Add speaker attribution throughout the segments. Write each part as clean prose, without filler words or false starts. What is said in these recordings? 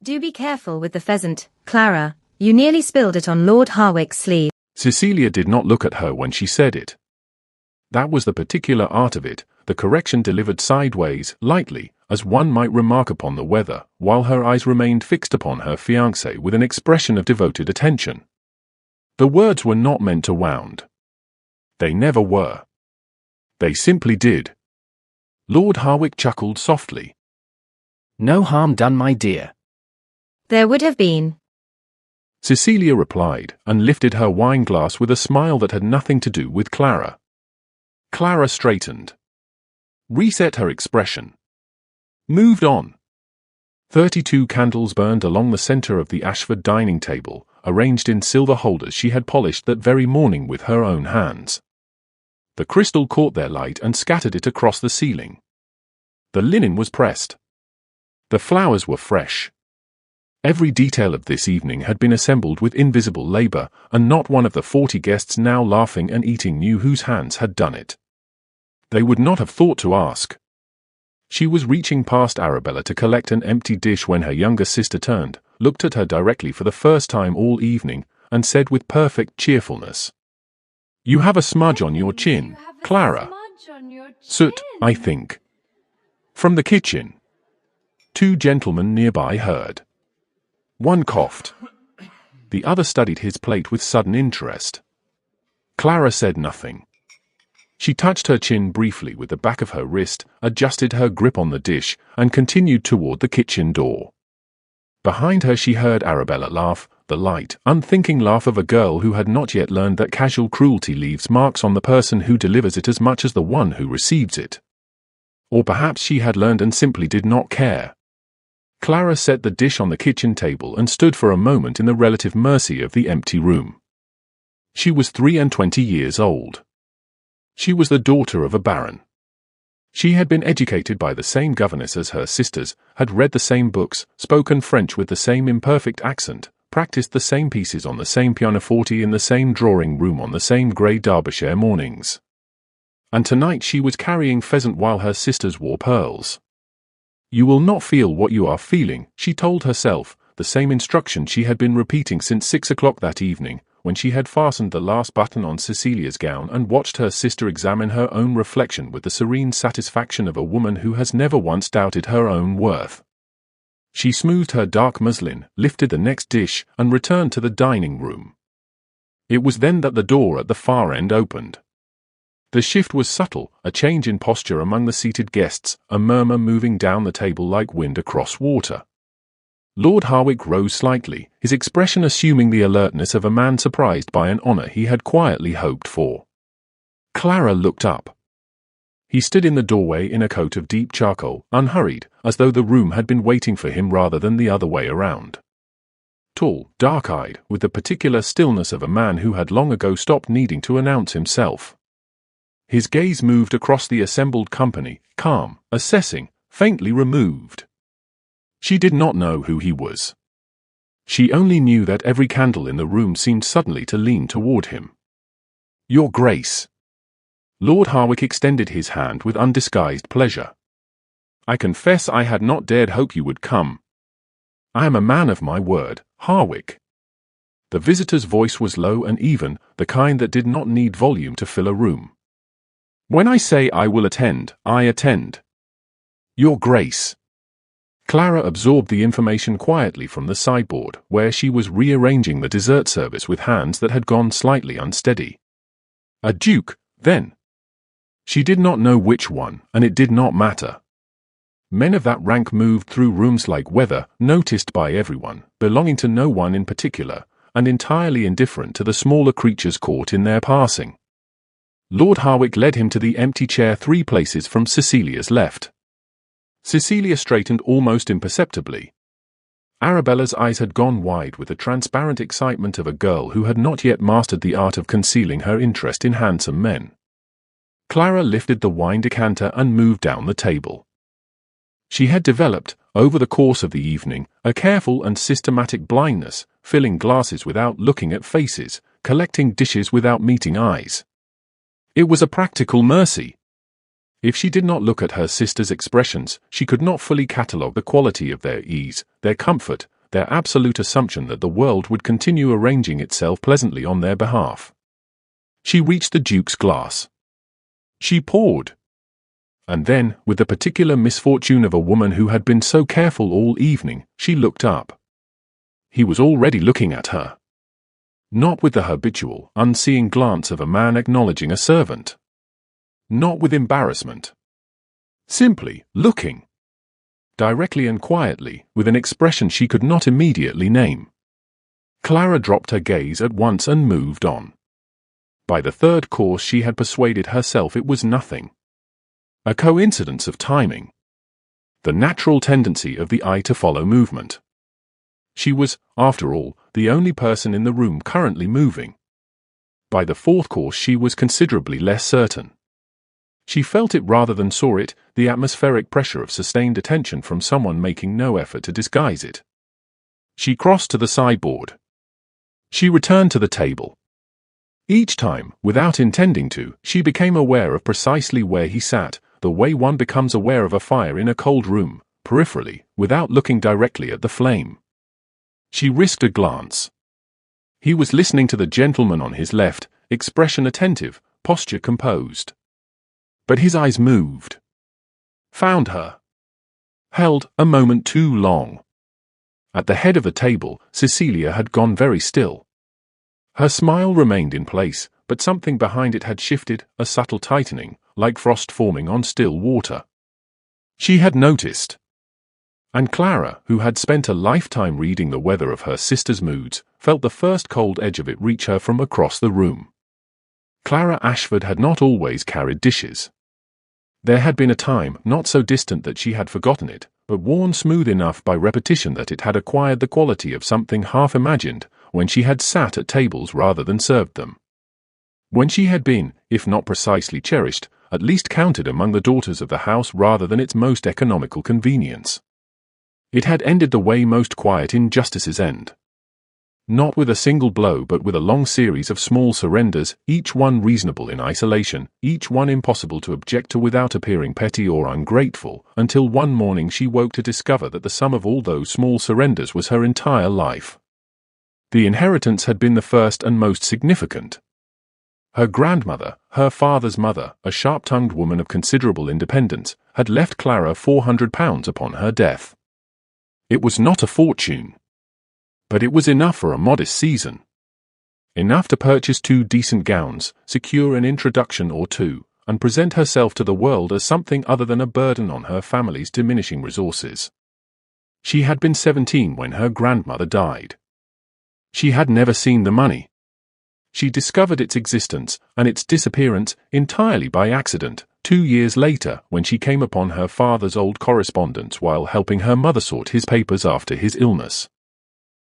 Speaker 1: Do be careful with the pheasant, Clara. You nearly spilled it on Lord Harwick's sleeve.
Speaker 2: Cecilia did not look at her when she said it. That was the particular art of it, the correction delivered sideways, lightly, as one might remark upon the weather, while her eyes remained fixed upon her fiancé with an expression of devoted attention. The words were not meant to wound. They never were. They simply did. Lord Harwick chuckled softly.
Speaker 3: No harm done, my dear.
Speaker 1: There would have been.
Speaker 2: Cecilia replied, and lifted her wine glass with a smile that had nothing to do with Clara. Clara straightened. Reset her expression. Moved on. 32 candles burned along the center of the Ashford dining table, arranged in silver holders she had polished that very morning with her own hands. The crystal caught their light and scattered it across the ceiling. The linen was pressed. The flowers were fresh. Every detail of this evening had been assembled with invisible labor, and not one of the 40 guests now laughing and eating knew whose hands had done it. They would not have thought to ask. She was reaching past Arabella to collect an empty dish when her younger sister turned, looked at her directly for the first time all evening, and said with perfect cheerfulness, "You have a smudge on your chin, Clara." "Soot, I think." From the kitchen. 2 gentlemen nearby heard. One coughed. The other studied his plate with sudden interest. Clara said nothing. She touched her chin briefly with the back of her wrist, adjusted her grip on the dish, and continued toward the kitchen door. Behind her she heard Arabella laugh, the light, unthinking laugh of a girl who had not yet learned that casual cruelty leaves marks on the person who delivers it as much as the one who receives it. Or perhaps she had learned and simply did not care. Clara set the dish on the kitchen table and stood for a moment in the relative mercy of the empty room. She was 23 years old. She was the daughter of a baron. She had been educated by the same governess as her sisters, had read the same books, spoken French with the same imperfect accent, practiced the same pieces on the same pianoforte in the same drawing room on the same grey Derbyshire mornings. And tonight she was carrying pheasant while her sisters wore pearls. "You will not feel what you are feeling," she told herself, the same instruction she had been repeating since 6 o'clock that evening, when she had fastened the last button on Cecilia's gown and watched her sister examine her own reflection with the serene satisfaction of a woman who has never once doubted her own worth. She smoothed her dark muslin, lifted the next dish, and returned to the dining room. It was then that the door at the far end opened. The shift was subtle, a change in posture among the seated guests, a murmur moving down the table like wind across water. Lord Harwick rose slightly, his expression assuming the alertness of a man surprised by an honor he had quietly hoped for. Clara looked up. He stood in the doorway in a coat of deep charcoal, unhurried, as though the room had been waiting for him rather than the other way around. Tall, dark-eyed, with the particular stillness of a man who had long ago stopped needing to announce himself. His gaze moved across the assembled company, calm, assessing, faintly removed. She did not know who he was. She only knew that every candle in the room seemed suddenly to lean toward him. "Your Grace." Lord Harwick extended his hand with undisguised pleasure. "I confess I had not dared hope you would come. I am a man of my word, Harwick." The visitor's voice was low and even, the kind that did not need volume to fill a room. "When I say I will attend, I attend." "Your Grace." Clara absorbed the information quietly from the sideboard, where she was rearranging the dessert service with hands that had gone slightly unsteady. A duke, then. She did not know which one, and it did not matter. Men of that rank moved through rooms like weather, noticed by everyone, belonging to no one in particular, and entirely indifferent to the smaller creatures caught in their passing. Lord Harwick led him to the empty chair 3 places from Cecilia's left. Cecilia straightened almost imperceptibly. Arabella's eyes had gone wide with the transparent excitement of a girl who had not yet mastered the art of concealing her interest in handsome men. Clara lifted the wine decanter and moved down the table. She had developed, over the course of the evening, a careful and systematic blindness, filling glasses without looking at faces, collecting dishes without meeting eyes. It was a practical mercy. If she did not look at her sister's expressions, she could not fully catalogue the quality of their ease, their comfort, their absolute assumption that the world would continue arranging itself pleasantly on their behalf. She reached the Duke's glass. She poured. And then, with the particular misfortune of a woman who had been so careful all evening, she looked up. He was already looking at her. Not with the habitual, unseeing glance of a man acknowledging a servant. Not with embarrassment. Simply looking. Directly and quietly, with an expression she could not immediately name. Clara dropped her gaze at once and moved on. By the third course she had persuaded herself it was nothing. A coincidence of timing. The natural tendency of the eye to follow movement. She was, after all, the only person in the room currently moving. By the fourth course she was considerably less certain. She felt it rather than saw it, the atmospheric pressure of sustained attention from someone making no effort to disguise it. She crossed to the sideboard. She returned to the table. Each time, without intending to, she became aware of precisely where he sat, the way one becomes aware of a fire in a cold room, peripherally, without looking directly at the flame. She risked a glance. He was listening to the gentleman on his left, expression attentive, posture composed. But his eyes moved. Found her. Held a moment too long. At the head of the table, Cecilia had gone very still. Her smile remained in place, but something behind it had shifted, a subtle tightening, like frost forming on still water. She had noticed. And Clara, who had spent a lifetime reading the weather of her sister's moods, felt the first cold edge of it reach her from across the room. Clara Ashford had not always carried dishes. There had been a time, not so distant that she had forgotten it, but worn smooth enough by repetition that it had acquired the quality of something half imagined, when she had sat at tables rather than served them. When she had been, if not precisely cherished, at least counted among the daughters of the house rather than its most economical convenience. It had ended the way most quiet injustices end. Not with a single blow but with a long series of small surrenders, each one reasonable in isolation, each one impossible to object to without appearing petty or ungrateful, until one morning she woke to discover that the sum of all those small surrenders was her entire life. The inheritance had been the first and most significant. Her grandmother, her father's mother, a sharp-tongued woman of considerable independence, had left Clara £400 upon her death. It was not a fortune. But it was enough for a modest season. Enough to purchase 2 decent gowns, secure an introduction or 2, and present herself to the world as something other than a burden on her family's diminishing resources. She had been 17 when her grandmother died. She had never seen the money. She discovered its existence and its disappearance entirely by accident 2 years later when she came upon her father's old correspondence while helping her mother sort his papers after his illness.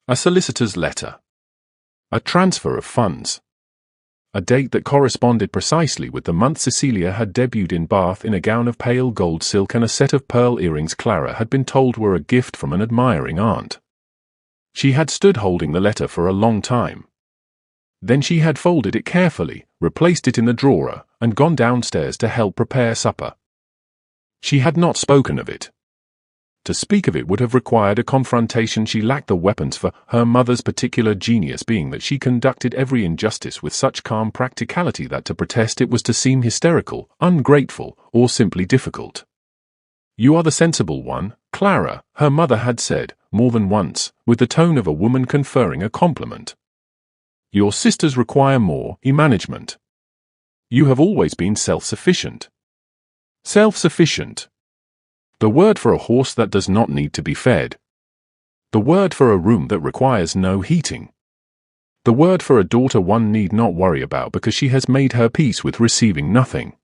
Speaker 2: A solicitor's letter. A transfer of funds. A date that corresponded precisely with the month Cecilia had debuted in Bath in a gown of pale gold silk and a set of pearl earrings Clara had been told were a gift from an admiring aunt. She had stood holding the letter for a long time. Then she had folded it carefully, replaced it in the drawer, and gone downstairs to help prepare supper. She had not spoken of it. To speak of it would have required a confrontation she lacked the weapons for, her mother's particular genius being that she conducted every injustice with such calm practicality that to protest it was to seem hysterical, ungrateful, or simply difficult. "You are the sensible one, Clara," her mother had said, more than once, with the tone of a woman conferring a compliment. "Your sisters require more management. You have always been self-sufficient." Self-sufficient. The word for a horse that does not need to be fed. The word for a room that requires no heating. The word for a daughter one need not worry about because she has made her peace with receiving nothing.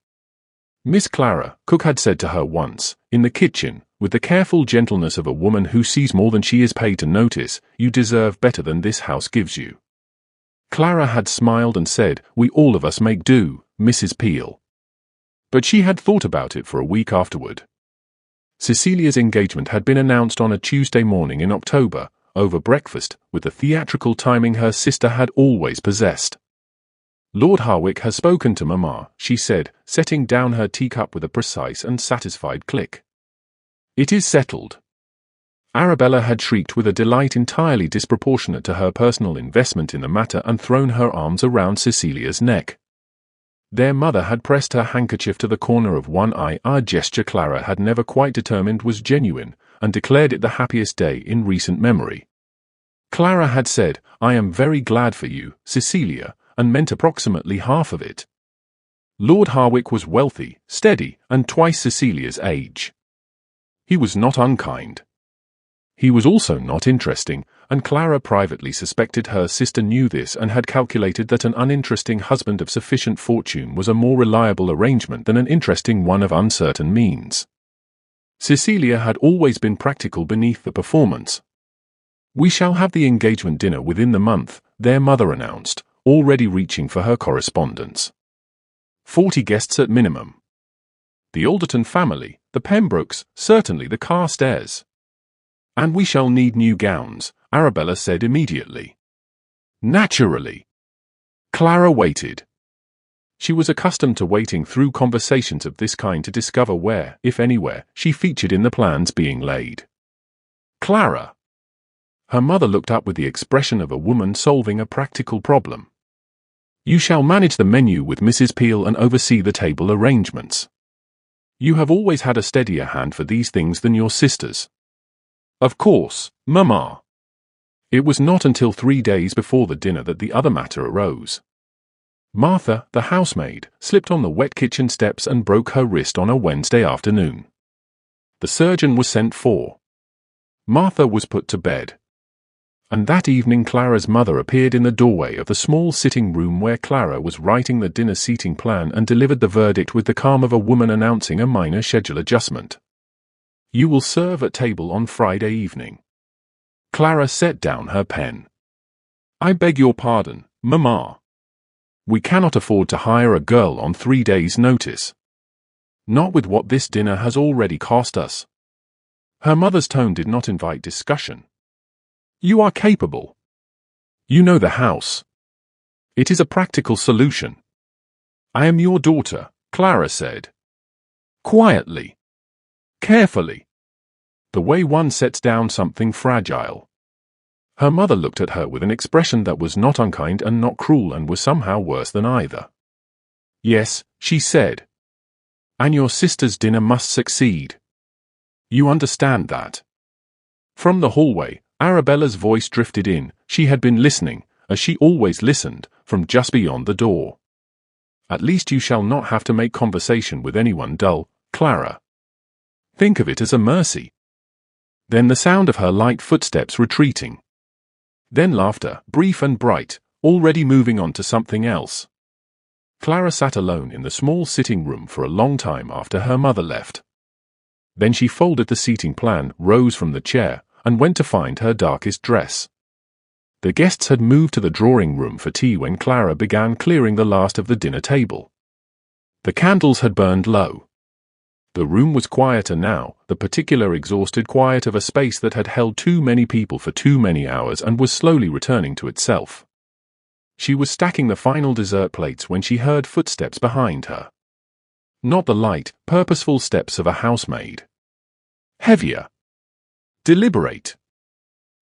Speaker 2: Miss Clara, cook had said to her once, in the kitchen, with the careful gentleness of a woman who sees more than she is paid to notice, "You deserve better than this house gives you." Clara had smiled and said, "We all of us make do, Mrs. Peel." But she had thought about it for a week afterward. Cecilia's engagement had been announced on a Tuesday morning in October, over breakfast, with the theatrical timing her sister had always possessed. "Lord Harwick has spoken to Mamma," she said, setting down her teacup with a precise and satisfied click. "It is settled." Arabella had shrieked with a delight entirely disproportionate to her personal investment in the matter and thrown her arms around Cecilia's neck. Their mother had pressed her handkerchief to the corner of one eye, a gesture Clara had never quite determined was genuine, and declared it the happiest day in recent memory. Clara had said, "I am very glad for you, Cecilia," and meant approximately half of it. Lord Harwick was wealthy, steady, and twice Cecilia's age. He was not unkind. He was also not interesting, and Clara privately suspected her sister knew this and had calculated that an uninteresting husband of sufficient fortune was a more reliable arrangement than an interesting one of uncertain means. Cecilia had always been practical beneath the performance. "We shall have the engagement dinner within the month," their mother announced, already reaching for her correspondence. 40 guests at minimum. The Alderton family, the Pembrokes, certainly the Carstairs. "And we shall need new gowns," Arabella said immediately. "Naturally." Clara waited. She was accustomed to waiting through conversations of this kind to discover where, if anywhere, she featured in the plans being laid. "Clara." Her mother looked up with the expression of a woman solving a practical problem. "You shall manage the menu with Mrs. Peel and oversee the table arrangements. You have always had a steadier hand for these things than your sisters." "Of course, Mamma." It was not until 3 days before the dinner that the other matter arose. Martha, the housemaid, slipped on the wet kitchen steps and broke her wrist on a Wednesday afternoon. The surgeon was sent for. Martha was put to bed. And that evening Clara's mother appeared in the doorway of the small sitting room where Clara was writing the dinner seating plan and delivered the verdict with the calm of a woman announcing a minor schedule adjustment. "You will serve at table on Friday evening." Clara set down her pen. "I beg your pardon, Mamma. We cannot afford to hire a girl on 3 days' notice. Not with what this dinner has already cost us." Her mother's tone did not invite discussion. "You are capable. You know the house. It is a practical solution." "I am your daughter," Clara said. Quietly. Carefully. The way one sets down something fragile. Her mother looked at her with an expression that was not unkind and not cruel and was somehow worse than either. "Yes," she said. "And your sister's dinner must succeed. You understand that." From the hallway, Arabella's voice drifted in. She had been listening, as she always listened, from just beyond the door. "At least you shall not have to make conversation with anyone dull, Clara. Think of it as a mercy." Then the sound of her light footsteps retreating. Then laughter, brief and bright, already moving on to something else. Clara sat alone in the small sitting room for a long time after her mother left. Then she folded the seating plan, rose from the chair, and went to find her darkest dress. The guests had moved to the drawing room for tea when Clara began clearing the last of the dinner table. The candles had burned low. The room was quieter now, the particular exhausted quiet of a space that had held too many people for too many hours and was slowly returning to itself. She was stacking the final dessert plates when she heard footsteps behind her. Not the light, purposeful steps of a housemaid. Heavier. Deliberate.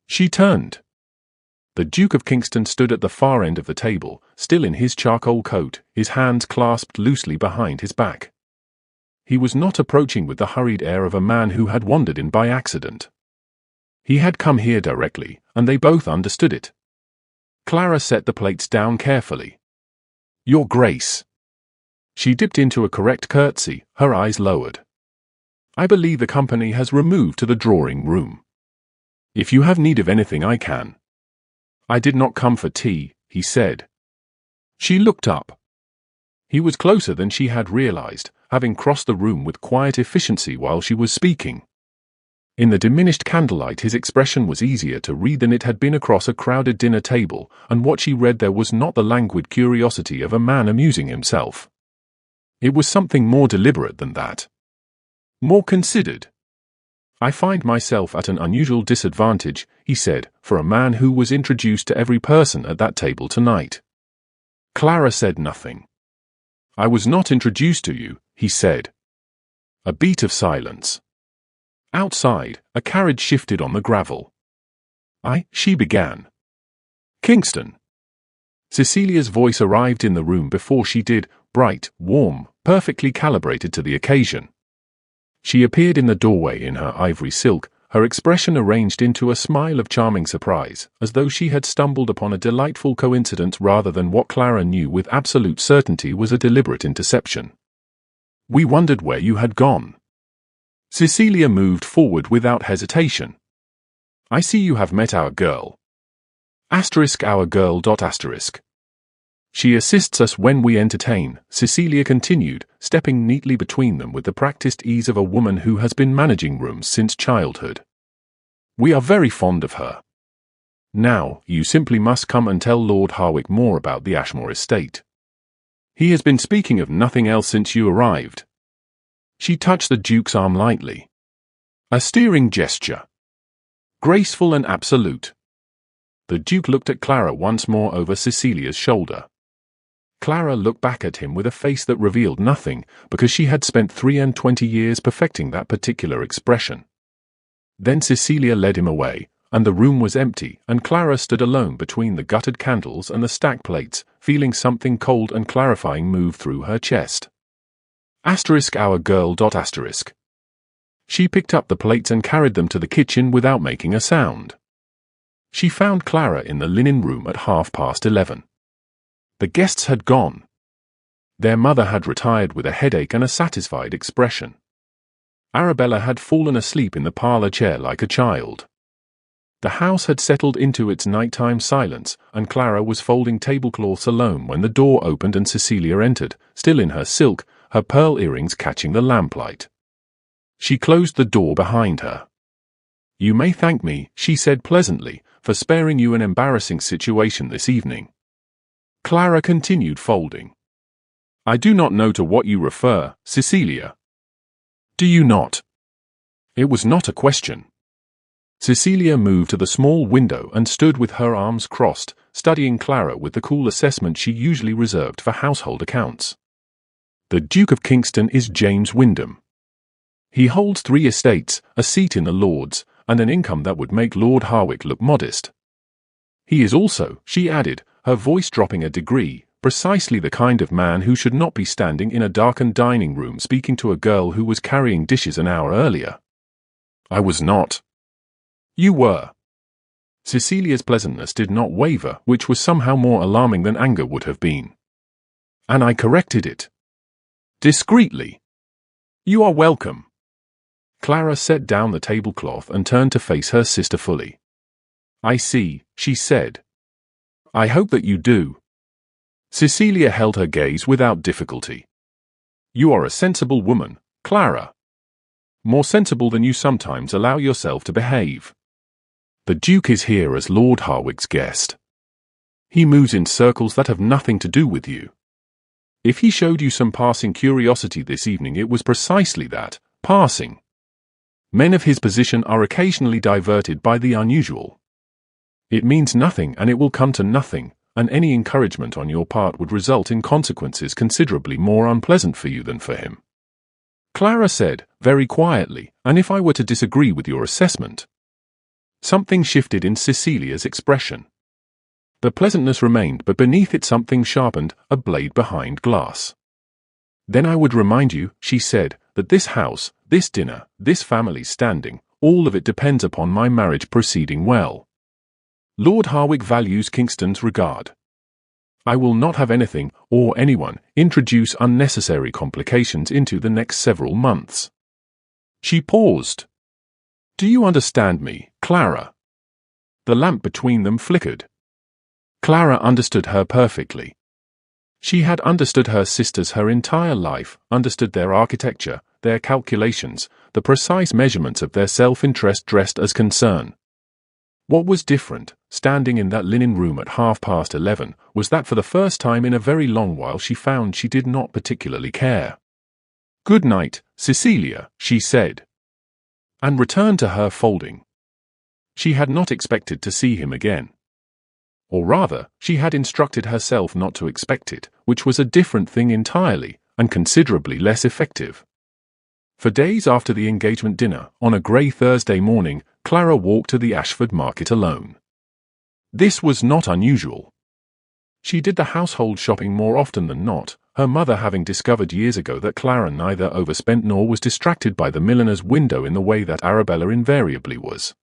Speaker 2: She turned. The Duke of Kingston stood at the far end of the table, still in his charcoal coat, his hands clasped loosely behind his back. He was not approaching with the hurried air of a man who had wandered in by accident. He had come here directly, and they both understood it. Clara set the plates down carefully. "Your Grace." She dipped into a correct curtsy, her eyes lowered. "I believe the company has removed to the drawing room. If you have need of anything I can." "I did not come for tea," he said. She looked up. He was closer than she had realized, having crossed the room with quiet efficiency while she was speaking. In the diminished candlelight his expression was easier to read than it had been across a crowded dinner table, and what she read there was not the languid curiosity of a man amusing himself. It was something more deliberate than that. More considered. "I find myself at an unusual disadvantage," he said, "for a man who was introduced to every person at that table tonight." Clara said nothing. "I was not introduced to you," he said. A beat of silence. Outside, a carriage shifted on the gravel. She began. Kingston. Cecilia's voice arrived in the room before she did, bright, warm, perfectly calibrated to the occasion. She appeared in the doorway in her ivory silk, her expression arranged into a smile of charming surprise, as though she had stumbled upon a delightful coincidence rather than what Clara knew with absolute certainty was a deliberate interception. We wondered where you had gone. Cecilia moved forward without hesitation. I see you have met our girl. Our girl. She assists us when we entertain, Cecilia continued, stepping neatly between them with the practiced ease of a woman who has been managing rooms since childhood. We are very fond of her. Now, you simply must come and tell Lord Harwick more about the Ashmore estate. He has been speaking of nothing else since you arrived. She touched the Duke's arm lightly. A steering gesture. Graceful and absolute. The Duke looked at Clara once more over Cecilia's shoulder. Clara looked back at him with a face that revealed nothing, because she had spent 23 years perfecting that particular expression. Then Cecilia led him away, and the room was empty, and Clara stood alone between the guttered candles and the stacked plates, feeling something cold and clarifying move through her chest. Our girl. She picked up the plates and carried them to the kitchen without making a sound. She found Clara in the linen room at 11:30. The guests had gone. Their mother had retired with a headache and a satisfied expression. Arabella had fallen asleep in the parlor chair like a child. The house had settled into its nighttime silence, and Clara was folding tablecloths alone when the door opened and Cecilia entered, still in her silk, her pearl earrings catching the lamplight. She closed the door behind her. You may thank me, she said pleasantly, for sparing you an embarrassing situation this evening. Clara continued folding. I do not know to what you refer, Cecilia. Do you not? It was not a question. Cecilia moved to the small window and stood with her arms crossed, studying Clara with the cool assessment she usually reserved for household accounts. The Duke of Kingston is James Wyndham. He holds 3 estates, a seat in the Lords, and an income that would make Lord Harwick look modest. He is also, she added, her voice dropping a degree, precisely the kind of man who should not be standing in a darkened dining room speaking to a girl who was carrying dishes an hour earlier. I was not. You were. Cecilia's pleasantness did not waver, which was somehow more alarming than anger would have been. And I corrected it. Discreetly. You are welcome. Clara set down the tablecloth and turned to face her sister fully. I see, she said. I hope that you do. Cecilia held her gaze without difficulty. You are a sensible woman, Clara. More sensible than you sometimes allow yourself to behave. The Duke is here as Lord Harwick's guest. He moves in circles that have nothing to do with you. If he showed you some passing curiosity this evening, it was precisely that, passing. Men of his position are occasionally diverted by the unusual. It means nothing and it will come to nothing, and any encouragement on your part would result in consequences considerably more unpleasant for you than for him. Clara said, very quietly, and if I were to disagree with your assessment. Something shifted in Cecilia's expression. The pleasantness remained, but beneath it something sharpened, a blade behind glass. Then I would remind you, she said, that this house, this dinner, this family's standing, all of it depends upon my marriage proceeding well. Lord Harwick values Kingston's regard. I will not have anything, or anyone, introduce unnecessary complications into the next several months. She paused. Do you understand me, Clara? The lamp between them flickered. Clara understood her perfectly. She had understood her sisters her entire life, understood their architecture, their calculations, the precise measurements of their self-interest dressed as concern. What was different, standing in that linen room at 11:30, was that for the first time in a very long while she found she did not particularly care. Good night, Cecilia, she said. And returned to her folding. She had not expected to see him again. Or rather, she had instructed herself not to expect it, which was a different thing entirely, and considerably less effective. For days after the engagement dinner, on a grey Thursday morning, Clara walked to the Ashford market alone. This was not unusual. She did the household shopping more often than not, her mother having discovered years ago that Clara neither overspent nor was distracted by the milliner's window in the way that Arabella invariably was.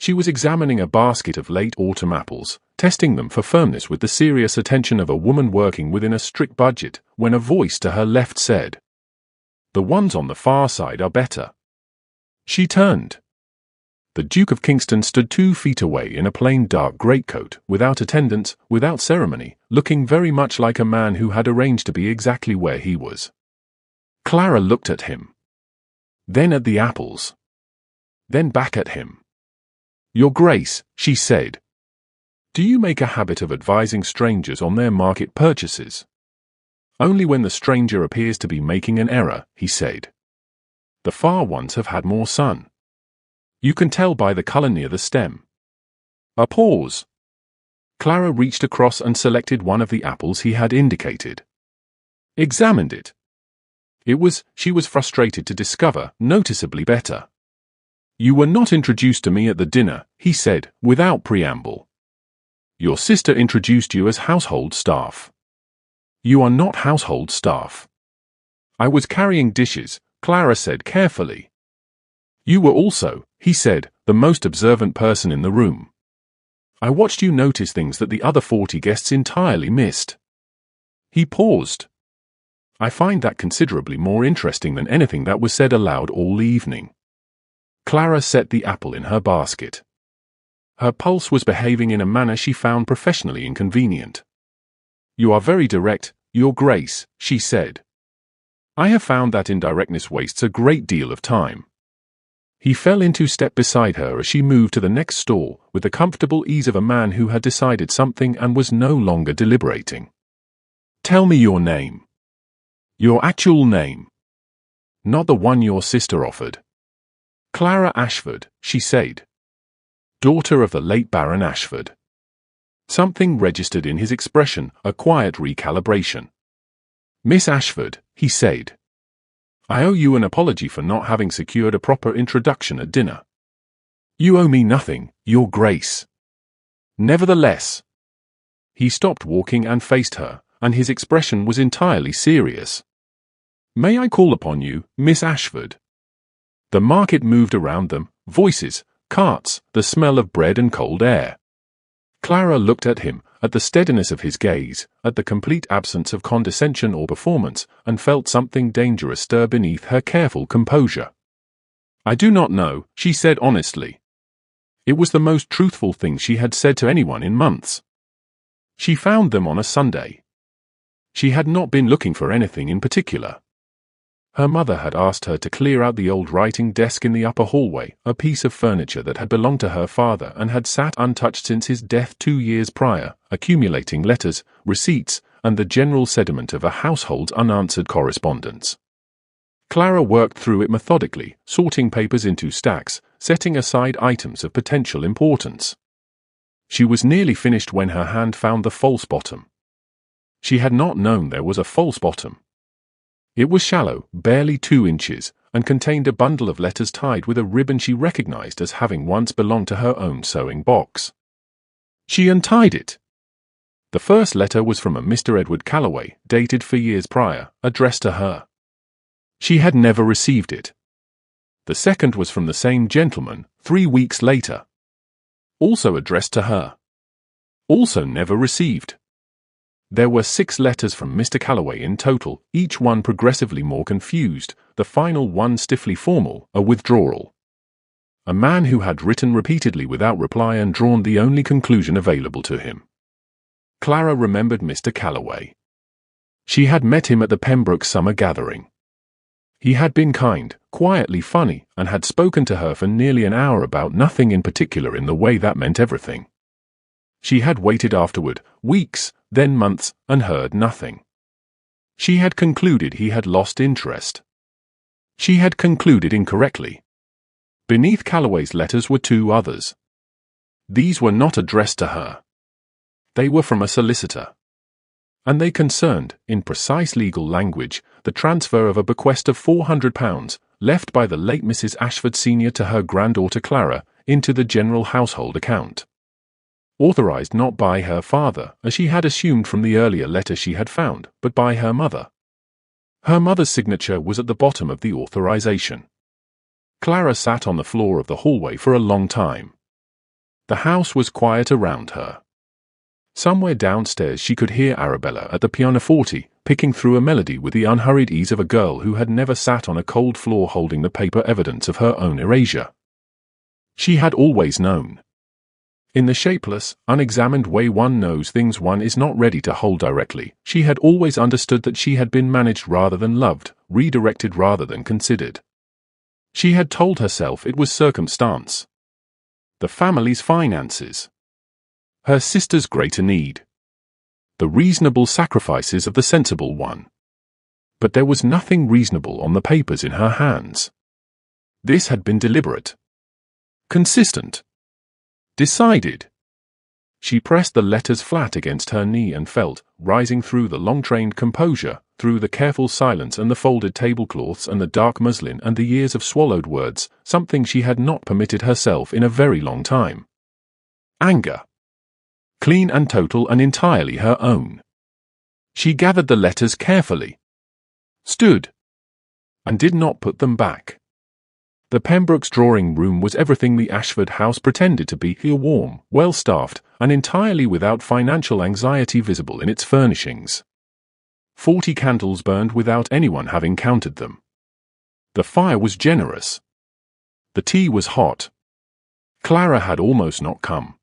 Speaker 2: She was examining a basket of late autumn apples, testing them for firmness with the serious attention of a woman working within a strict budget, when a voice to her left said, "The ones on the far side are better." She turned. The Duke of Kingston stood 2 feet away in a plain dark greatcoat, without attendants, without ceremony, looking very much like a man who had arranged to be exactly where he was. Clara looked at him. Then at the apples. Then back at him. "Your Grace," she said, "do you make a habit of advising strangers on their market purchases?" "Only when the stranger appears to be making an error," he said. "The far ones have had more sun. You can tell by the color near the stem." A pause. Clara reached across and selected one of the apples he had indicated. Examined it. It was, she was frustrated to discover, noticeably better. "You were not introduced to me at the dinner," he said, without preamble. "Your sister introduced you as household staff." "You are not household staff." "I was carrying dishes," Clara said carefully. "You were also," he said, "the most observant person in the room. I watched you notice things that the other 40 guests entirely missed." He paused. "I find that considerably more interesting than anything that was said aloud all evening." Clara set the apple in her basket. Her pulse was behaving in a manner she found professionally inconvenient. "You are very direct, Your Grace," she said. "I have found that indirectness wastes a great deal of time." He fell into step beside her as she moved to the next stall, with the comfortable ease of a man who had decided something and was no longer deliberating. "Tell me your name. Your actual name. Not the one your sister offered." "Clara Ashford," she said. "Daughter of the late Baron Ashford." Something registered in his expression, a quiet recalibration. "Miss Ashford," he said. "I owe you an apology for not having secured a proper introduction at dinner." "You owe me nothing, Your Grace." "Nevertheless." He stopped walking and faced her, and his expression was entirely serious. "May I call upon you, Miss Ashford?" The market moved around them, voices, carts, the smell of bread and cold air. Clara looked at him, at the steadiness of his gaze, at the complete absence of condescension or performance, and felt something dangerous stir beneath her careful composure. "I do not know," she said honestly. It was the most truthful thing she had said to anyone in months. She found them on a Sunday. She had not been looking for anything in particular. Her mother had asked her to clear out the old writing desk in the upper hallway, a piece of furniture that had belonged to her father and had sat untouched since his death 2 years prior, accumulating letters, receipts, and the general sediment of a household's unanswered correspondence. Clara worked through it methodically, sorting papers into stacks, setting aside items of potential importance. She was nearly finished when her hand found the false bottom. She had not known there was a false bottom. It was shallow, barely 2 inches, and contained a bundle of letters tied with a ribbon she recognized as having once belonged to her own sewing box. She untied it. The first letter was from a Mr. Edward Calloway, dated for years prior, addressed to her. She had never received it. The second was from the same gentleman, 3 weeks later. Also addressed to her. Also never received. There were 6 letters from Mr. Calloway in total, each one progressively more confused, the final one stiffly formal, a withdrawal. A man who had written repeatedly without reply and drawn the only conclusion available to him. Clara remembered Mr. Calloway. She had met him at the Pembroke summer gathering. He had been kind, quietly funny, and had spoken to her for nearly an hour about nothing in particular in the way that meant everything. She had waited afterward, weeks, then months, and heard nothing. She had concluded he had lost interest. She had concluded incorrectly. Beneath Calloway's letters were 2 others. These were not addressed to her. They were from a solicitor. and they concerned, in precise legal language, the transfer of a bequest of £400, left by the late Mrs. Ashford Sr. to her granddaughter Clara, into the general household account. Authorized not by her father, as she had assumed from the earlier letter she had found, but by her mother. Her mother's signature was at the bottom of the authorization. Clara sat on the floor of the hallway for a long time. The house was quiet around her. Somewhere downstairs she could hear Arabella at the pianoforte, picking through a melody with the unhurried ease of a girl who had never sat on a cold floor holding the paper evidence of her own erasure. She had always known. In the shapeless, unexamined way one knows things one is not ready to hold directly, she had always understood that she had been managed rather than loved, redirected rather than considered. She had told herself it was circumstance. The family's finances. Her sister's greater need. The reasonable sacrifices of the sensible one. But there was nothing reasonable on the papers in her hands. This had been deliberate. Consistent. Decided. She pressed the letters flat against her knee and felt, rising through the long-trained composure, through the careful silence and the folded tablecloths and the dark muslin and the years of swallowed words, something she had not permitted herself in a very long time. Anger. Clean and total and entirely her own. She gathered the letters carefully. Stood. And did not put them back. The Pembrokes' drawing-room was everything the Ashford house pretended to be, warm, well-staffed, and entirely without financial anxiety visible in its furnishings. 40 candles burned without anyone having counted them. The fire was generous. The tea was hot. Clara had almost not come.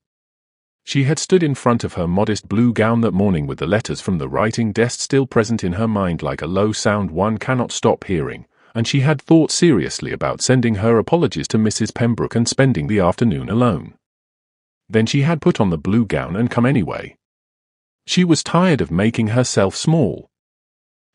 Speaker 2: She had stood in front of her modest blue gown that morning with the letters from the writing desk still present in her mind like a low sound one cannot stop hearing, and she had thought seriously about sending her apologies to Mrs. Pembroke and spending the afternoon alone. Then she had put on the blue gown and come anyway. She was tired of making herself small.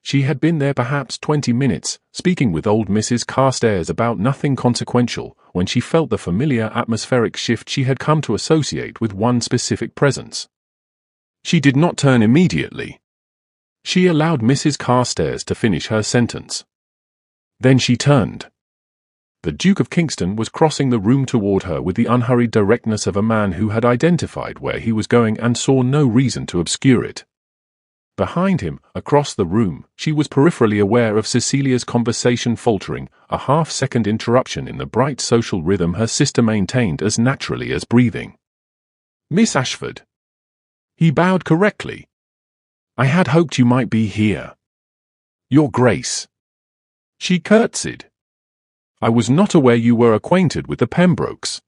Speaker 2: She had been there perhaps 20 minutes, speaking with old Mrs. Carstairs about nothing consequential, when she felt the familiar atmospheric shift she had come to associate with one specific presence. She did not turn immediately. She allowed Mrs. Carstairs to finish her sentence. Then she turned. The Duke of Kingston was crossing the room toward her with the unhurried directness of a man who had identified where he was going and saw no reason to obscure it. Behind him, across the room, she was peripherally aware of Cecilia's conversation faltering, a half-second interruption in the bright social rhythm her sister maintained as naturally as breathing. "Miss Ashford." He bowed correctly. "I had hoped you might be here." "Your Grace." She curtsied. "I was not aware you were acquainted with the Pembrokes."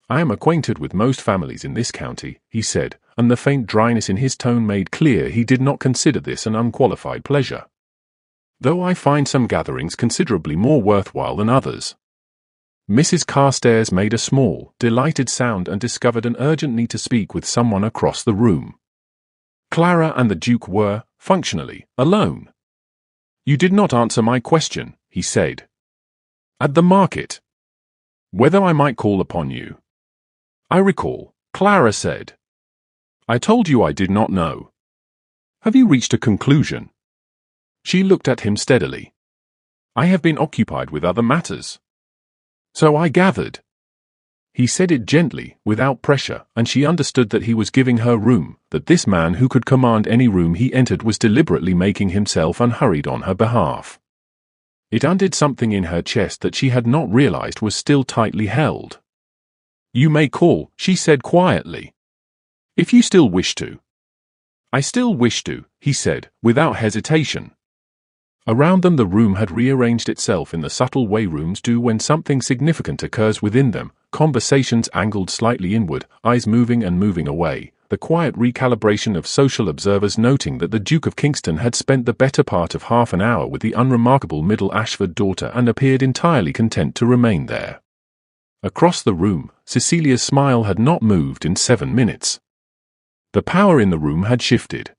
Speaker 2: "I am acquainted with most families in this county," he said, and the faint dryness in his tone made clear he did not consider this an unqualified pleasure. "Though I find some gatherings considerably more worthwhile than others." Mrs. Carstairs made a small, delighted sound and discovered an urgent need to speak with someone across the room. Clara and the Duke were, functionally, alone. "You did not answer my question," he said. "At the market. Whether I might call upon you." "I recall," Clara said. "I told you I did not know. Have you reached a conclusion?" She looked at him steadily. "I have been occupied with other matters." "So I gathered." He said it gently, without pressure, and she understood that he was giving her room, that this man who could command any room he entered was deliberately making himself unhurried on her behalf. It undid something in her chest that she had not realized was still tightly held. "You may call," she said quietly. "If you still wish to." "I still wish to," he said, without hesitation. Around them the room had rearranged itself in the subtle way rooms do when something significant occurs within them, conversations angled slightly inward, eyes moving and moving away, the quiet recalibration of social observers noting that the Duke of Kingston had spent the better part of half an hour with the unremarkable middle Ashford daughter and appeared entirely content to remain there. Across the room, Cecilia's smile had not moved in 7 minutes. The power in the room had shifted.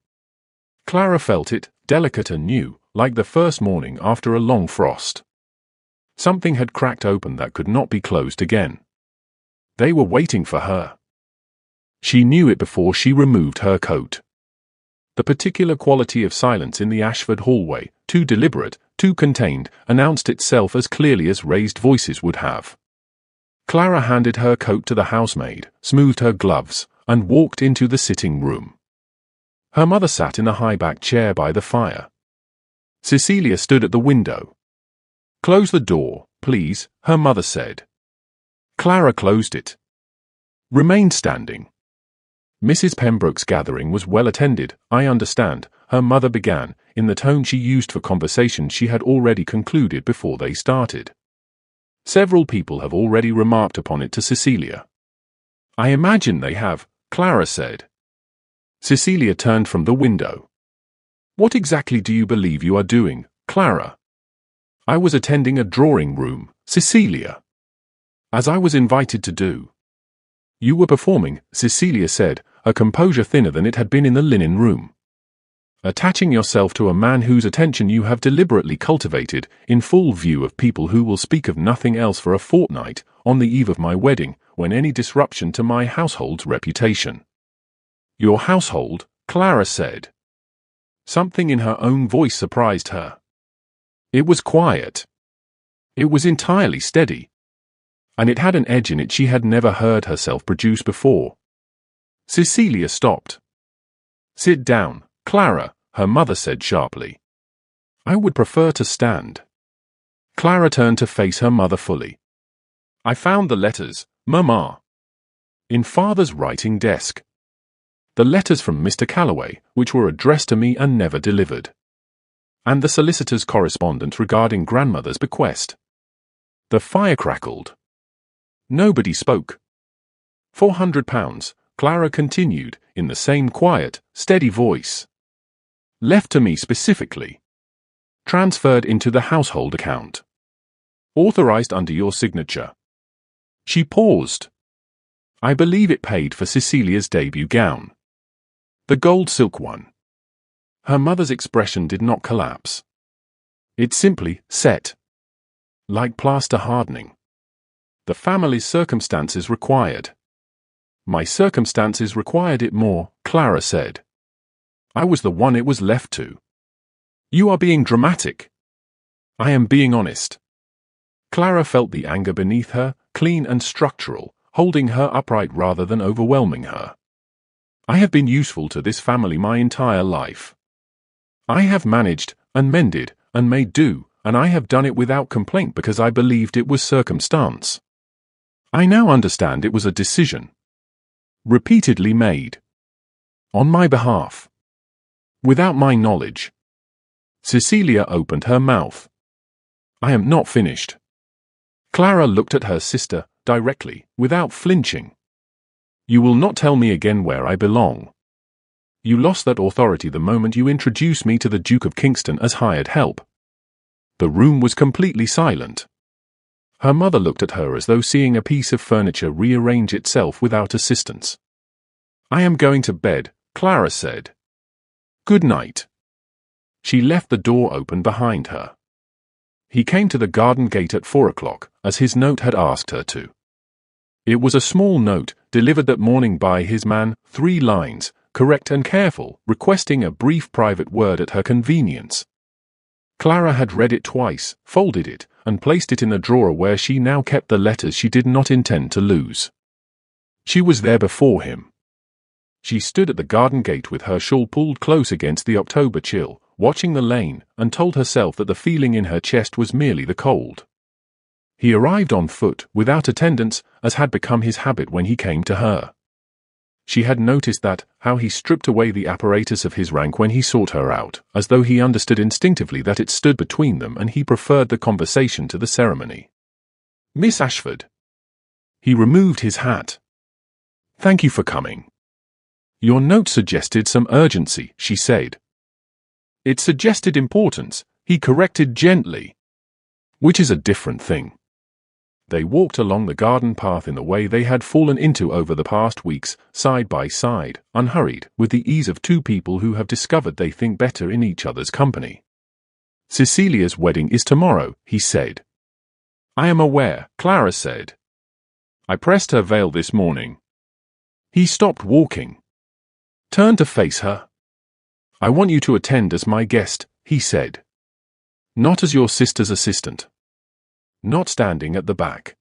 Speaker 2: Clara felt it, delicate and new, like the first morning after a long frost. Something had cracked open that could not be closed again. They were waiting for her. She knew it before she removed her coat. The particular quality of silence in the Ashford hallway, too deliberate, too contained, announced itself as clearly as raised voices would have. Clara handed her coat to the housemaid, smoothed her gloves, and walked into the sitting room. Her mother sat in a high-backed chair by the fire. Cecilia stood at the window. "Close the door, please," her mother said. Clara closed it. Remained standing. "Mrs. Pembroke's gathering was well attended, I understand," her mother began, in the tone she used for conversation she had already concluded before they started. "Several people have already remarked upon it to Cecilia." "I imagine they have," Clara said. Cecilia turned from the window. "What exactly do you believe you are doing, Clara?" "I was attending a drawing room, Cecilia. As I was invited to do." "You were performing," Cecilia said, her composure thinner than it had been in the linen room. "Attaching yourself to a man whose attention you have deliberately cultivated, in full view of people who will speak of nothing else for a fortnight, on the eve of my wedding, when any disruption to my household's reputation." "Your household?" Clara said. Something in her own voice surprised her. It was quiet. It was entirely steady. And it had an edge in it she had never heard herself produce before. Cecilia stopped. "Sit down, Clara," her mother said sharply. "I would prefer to stand." Clara turned to face her mother fully. "I found the letters, Mamma. In Father's writing desk. The letters from Mr. Calloway, which were addressed to me and never delivered. And the solicitor's correspondence regarding Grandmother's bequest." The fire crackled. Nobody spoke. £400, Clara continued, in the same quiet, steady voice. "Left to me specifically. Transferred into the household account. Authorized under your signature." She paused. "I believe it paid for Cecilia's debut gown. The gold silk one." Her mother's expression did not collapse. It simply set. Like plaster hardening. "The family's circumstances required." "My circumstances required it more," Clara said. "I was the one it was left to." "You are being dramatic." "I am being honest." Clara felt the anger beneath her, clean and structural, holding her upright rather than overwhelming her. "I have been useful to this family my entire life. I have managed, and mended, and made do, and I have done it without complaint because I believed it was circumstance. I now understand it was a decision. Repeatedly made. On my behalf. Without my knowledge." Cecilia opened her mouth. "I am not finished." Clara looked at her sister, directly, without flinching. "You will not tell me again where I belong. You lost that authority the moment you introduced me to the Duke of Kingston as hired help." The room was completely silent. Her mother looked at her as though seeing a piece of furniture rearrange itself without assistance. "I am going to bed," Clara said. "Good night." She left the door open behind her. He came to the garden gate at 4 o'clock, as his note had asked her to. It was a small note, delivered that morning by his man, 3 lines, correct and careful, requesting a brief private word at her convenience. Clara had read it twice, folded it, and placed it in the drawer where she now kept the letters she did not intend to lose. She was there before him. She stood at the garden gate with her shawl pulled close against the October chill, watching the lane, and told herself that the feeling in her chest was merely the cold. He arrived on foot, without attendance, as had become his habit when he came to her. She had noticed that, how he stripped away the apparatus of his rank when he sought her out, as though he understood instinctively that it stood between them and he preferred the conversation to the ceremony. "Miss Ashford." He removed his hat. "Thank you for coming." "Your note suggested some urgency," she said. "It suggested importance," he corrected gently. "Which is a different thing." They walked along the garden path in the way they had fallen into over the past weeks, side by side, unhurried, with the ease of 2 people who have discovered they think better in each other's company. "Cecilia's wedding is tomorrow," he said. "I am aware," Clara said. "I pressed her veil this morning." He stopped walking. Turned to face her. I want you to attend as my guest, he said. Not as your sister's assistant. Not standing at the back.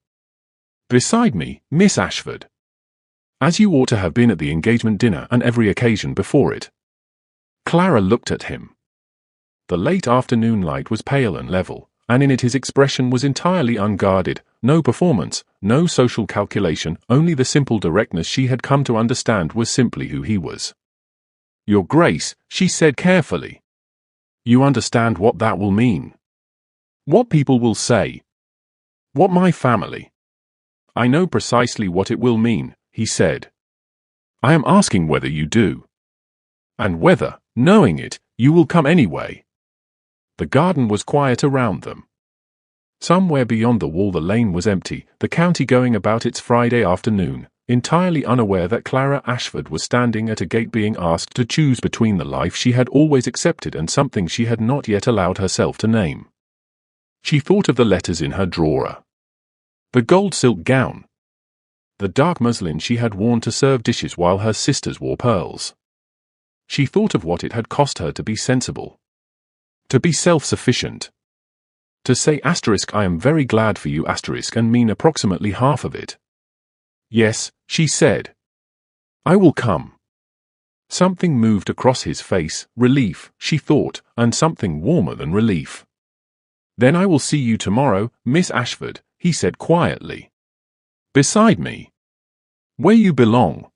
Speaker 2: Beside me, Miss Ashford. As you ought to have been at the engagement dinner and every occasion before it. Clara looked at him. The late afternoon light was pale and level, and in it his expression was entirely unguarded, no performance, no social calculation, only the simple directness she had come to understand was simply who he was. Your Grace, she said carefully. You understand what that will mean. What people will say. What my family. I know precisely what it will mean, he said. I am asking whether you do. And whether, knowing it, you will come anyway. The garden was quiet around them. Somewhere beyond the wall the lane was empty, the county going about its Friday afternoon, entirely unaware that Clara Ashford was standing at a gate being asked to choose between the life she had always accepted and something she had not yet allowed herself to name. She thought of the letters in her drawer. The gold silk gown. The dark muslin she had worn to serve dishes while her sisters wore pearls. She thought of what it had cost her to be sensible. To be self-sufficient. To say I am very glad for you and mean approximately half of it. Yes, she said. I will come. Something moved across his face, relief, she thought, and something warmer than relief. Then I will see you tomorrow, Miss Ashford, he said quietly. Beside me. Where you belong.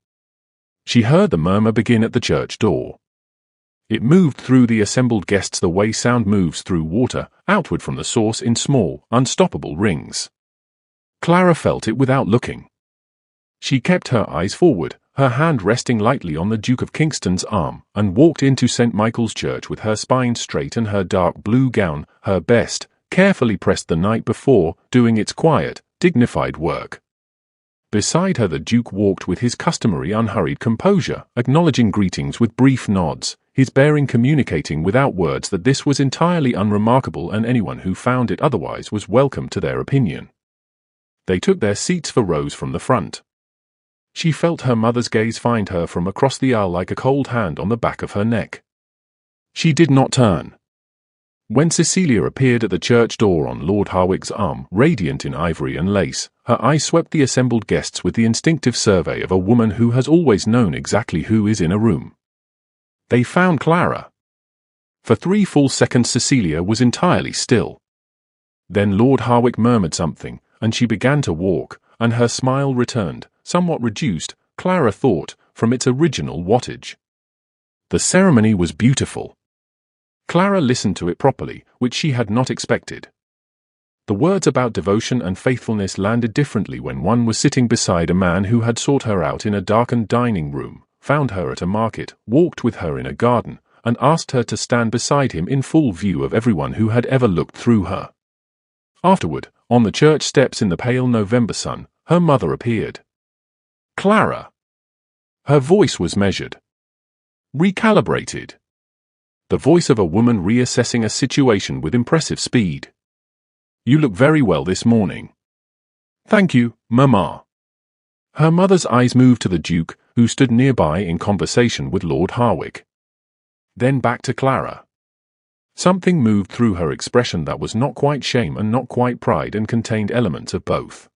Speaker 2: She heard the murmur begin at the church door. It moved through the assembled guests the way sound moves through water, outward from the source in small, unstoppable rings. Clara felt it without looking. She kept her eyes forward, her hand resting lightly on the Duke of Kingston's arm, and walked into St. Michael's Church with her spine straight and her dark blue gown, her best, carefully pressed the night before, doing its quiet, dignified work. Beside her the Duke walked with his customary unhurried composure, acknowledging greetings with brief nods, his bearing communicating without words that this was entirely unremarkable and anyone who found it otherwise was welcome to their opinion. They took their seats for rows from the front. She felt her mother's gaze find her from across the aisle like a cold hand on the back of her neck. She did not turn. When Cecilia appeared at the church door on Lord Harwick's arm, radiant in ivory and lace, her eye swept the assembled guests with the instinctive survey of a woman who has always known exactly who is in a room. They found Clara. For 3 full seconds Cecilia was entirely still. Then Lord Harwick murmured something, and she began to walk, and her smile returned, somewhat reduced, Clara thought, from its original wattage. The ceremony was beautiful. Clara listened to it properly, which she had not expected. The words about devotion and faithfulness landed differently when one was sitting beside a man who had sought her out in a darkened dining room, found her at a market, walked with her in a garden, and asked her to stand beside him in full view of everyone who had ever looked through her. Afterward, on the church steps in the pale November sun, her mother appeared. Clara. Her voice was measured. Recalibrated. The voice of a woman reassessing a situation with impressive speed. You look very well this morning. Thank you, Mamma. Her mother's eyes moved to the Duke, who stood nearby in conversation with Lord Harwick. Then back to Clara. Something moved through her expression that was not quite shame and not quite pride and contained elements of both.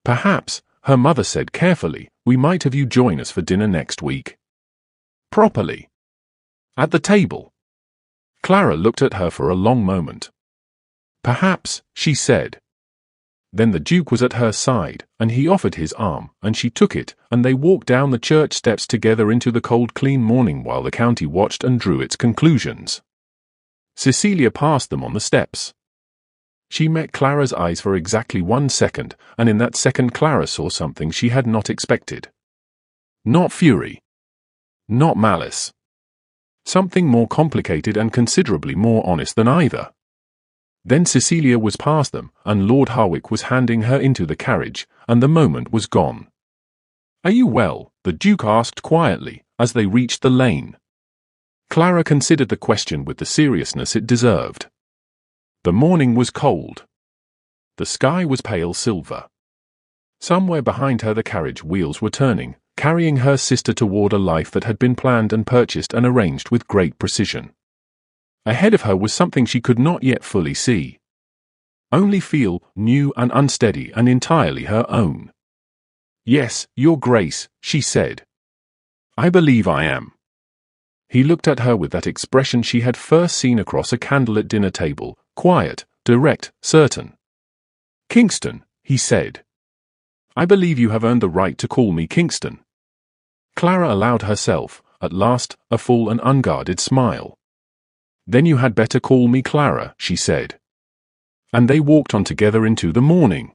Speaker 2: Perhaps, her mother said carefully, we might have you join us for dinner next week. Properly. At the table. Clara looked at her for a long moment. Perhaps, she said. Then the Duke was at her side, and he offered his arm, and she took it, and they walked down the church steps together into the cold clean morning while the county watched and drew its conclusions. Cecilia passed them on the steps. She met Clara's eyes for exactly 1 second, and in that second Clara saw something she had not expected. Not fury. Not malice. Something more complicated and considerably more honest than either. Then Cecilia was past them, and Lord Harwick was handing her into the carriage, and the moment was gone. Are you well? The Duke asked quietly, as they reached the lane. Clara considered the question with the seriousness it deserved. The morning was cold. The sky was pale silver. Somewhere behind her the carriage wheels were turning, carrying her sister toward a life that had been planned and purchased and arranged with great precision. Ahead of her was something she could not yet fully see. Only feel new and unsteady and entirely her own. "Yes, Your Grace," she said. "I believe I am." He looked at her with that expression she had first seen across a candlelit dinner table, quiet, direct, certain. "Kingston," he said. "I believe you have earned the right to call me Kingston." Clara allowed herself, at last, a full and unguarded smile. "Then you had better call me Clara," she said. And they walked on together into the morning.